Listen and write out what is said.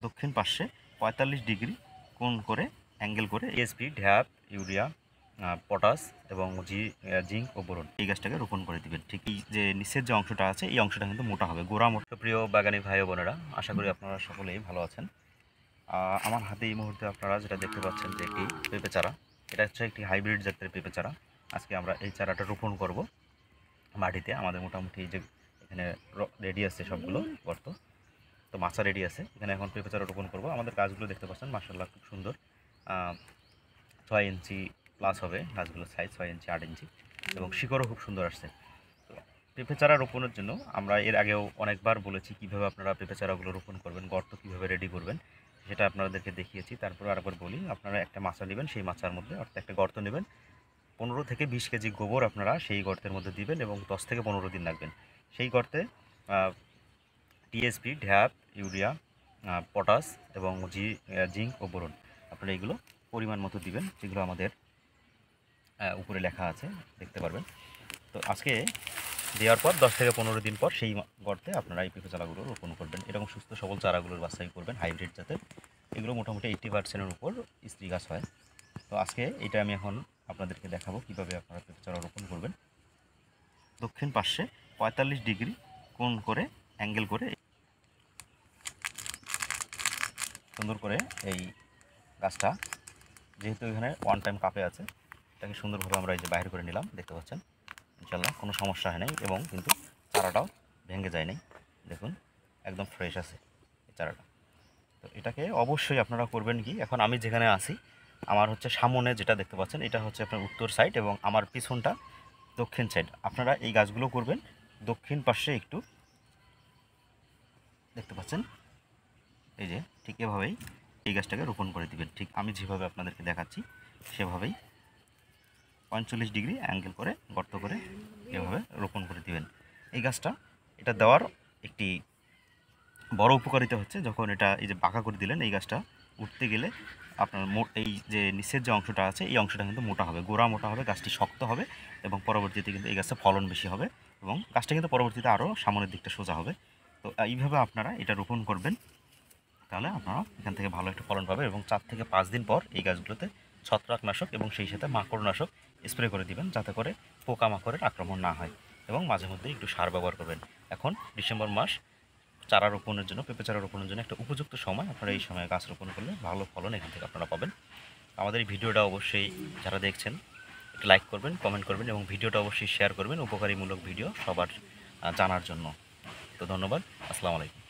দক্ষিণ পাশে ৪৫ ডিগ্রি কোণ করে অ্যাঙ্গেল করে এসপি, ঢ্যাপ, ইউরিয়া, পটাশ এবং জিঙ্ক ও বোরন এই গাছটাকে রোপণ করে দিবেন। ঠিক এই যে নিচের যে অংশটা আছে এই অংশটা কিন্তু মোটা হবে, গোড়া মোটা। প্রিয় বাগানী ভাই ও বোনেরা, আশা করি আপনারা সকলেই ভালো আছেন। আমার হাতে এই মুহূর্তে আপনারা যেটা দেখতে পাচ্ছেন যে একটি পেঁপে চারা, এটা হচ্ছে একটি হাইব্রিড জাতের পেঁপে চারা। আজকে আমরা এই চারাটা রোপণ করব মাটিতে। আমাদের মোটামুটি যে এখানে রেডি আছে সবগুলো গর্ত, তো মাচা রেডি আছে। এখানে এখন পেঁপে চারা রোপণ করবো। আমাদের গাছগুলো দেখতে পাচ্ছেন মাশাআল্লাহ খুব সুন্দর, 6 ইঞ্চি প্লাস হবে গাছগুলোর সাইজ, 6 ইঞ্চি 8 ইঞ্চি, এবং শিকড়ও খুব সুন্দর আসছে। তো পেঁপে চারা রোপণের জন্য আমরা এর আগেও অনেকবার বলেছি কীভাবে আপনারা পেঁপে চারাগুলো রোপণ করবেন, গর্ত কীভাবে রেডি করবেন সেটা আপনাদেরকে দেখিয়েছি। তারপর আরেকবার বলি, আপনারা একটা মাচা নেবেন, সেই মাচার মধ্যে অর্থাৎ একটা গর্ত নেবেন, 15 থেকে 20 কেজি গোবর আপনারা সেই গর্তের মধ্যে দিবেন এবং 10 থেকে 15 দিন রাখবেন। সেই গর্তে টিএসপি, ঢ্যাপ, ইউরিয়া, পটাশ এবং জিঙ্ক ও বোরন আপনারা এইগুলো পরিমাণ মতো দিবেন, যেগুলো আমাদের উপরে লেখা আছে, দেখতে পারবেন। তো আজকে দেওয়ার পর 10 থেকে 15 দিন পর সেই গর্তে আপনারা এই পেঁপে চারাগুলো রোপণ করবেন। এরকম সুস্থ সবল চারাগুলোর বাছাই করবেন, হাইব্রিড জাতের। এগুলো মোটামুটি 80%-এর উপর স্ত্রী গাছ হয়। তো আজকে এটা আমি এখন আপনাদেরকে দেখাবো কীভাবে আপনারা পেঁপে চারা রোপণ করবেন। দক্ষিণ পাশে ৪৫ ডিগ্রি কোণ করে অ্যাঙ্গেল করে সুন্দর করে এই গাছটা, যেহেতু এখানে ওয়ান টাইম কাপে আছে, এটাকে সুন্দরভাবে আমরা এই যে বাইরে করে নিলাম, দেখতে পাচ্ছেন। ইনশাল্লাহ কোনো সমস্যা হয় নাই এবং কিন্তু চারাটাও ভেঙে যায় নাই, দেখুন একদম ফ্রেশ আছে এই চারাটা। তো এটাকে অবশ্যই আপনারা করবেন কি, এখন আমি যেখানে আছি আমার হচ্ছে সামনে যেটা দেখতে পাচ্ছেন এটা হচ্ছে আপনার উত্তর সাইড এবং আমার পিছনটা দক্ষিণ সাইড। আপনারা এই গাছগুলো করবেন দক্ষিণ পাশে একটু, দেখতে পাচ্ছেন এই যে ঠিক এভাবেই এই গাছটাকে রোপণ করে দিবেন। ঠিক আমি যেভাবে আপনাদেরকে দেখাচ্ছি সেভাবেই ৪৫ ডিগ্রি অ্যাঙ্গেল করে গর্ত করে এভাবে রোপণ করে দিবেন এই গাছটা। এটা দেওয়ার একটি বড় উপকারিতা হচ্ছে, যখন এটা এই যে বাঁকা করে দিলেন, এই গাছটা উঠতে গেলে আপনার এই যে নিচের যে অংশটা আছে এই অংশটা কিন্তু মোটা হবে, গোড়া মোটা হবে, গাছটি শক্ত হবে এবং পরবর্তীতে কিন্তু এই গাছটা ফলন বেশি হবে এবং গাছটা কিন্তু পরবর্তীতে আরও সামনের দিকটা সোজা হবে। তো এইভাবে আপনারা এটা রোপণ করবেন, তাহলে আপনারা এখান থেকে ভালো একটা ফলন পাবেন। এবং 4 থেকে 5 দিন পর এই গাছগুলোতে ছত্রাকনাশক এবং সেই সাথে মাকড়নাশক স্প্রে করে দিবেন, যাতে করে পোকামাকড়ের আক্রমণ না হয়, এবং মাঝে মধ্যে একটু সার ব্যবহার করবেন। এখন ডিসেম্বর মাস চারা রোপণের জন্য, পেঁপে চারা রোপণের জন্য একটা উপযুক্ত সময়। আপনারা এই সময়ে গাছ রোপণ করলে ভালো ফলন এখান থেকে আপনারা পাবেন। আমাদের এই ভিডিওটা অবশ্যই যারা দেখছেন একটু লাইক করবেন, কমেন্ট করবেন এবং ভিডিওটা অবশ্যই শেয়ার করবেন, উপকারীমূলক ভিডিও সবার জানার জন্য। তো ধন্যবাদ, আসসালামু আলাইকুম।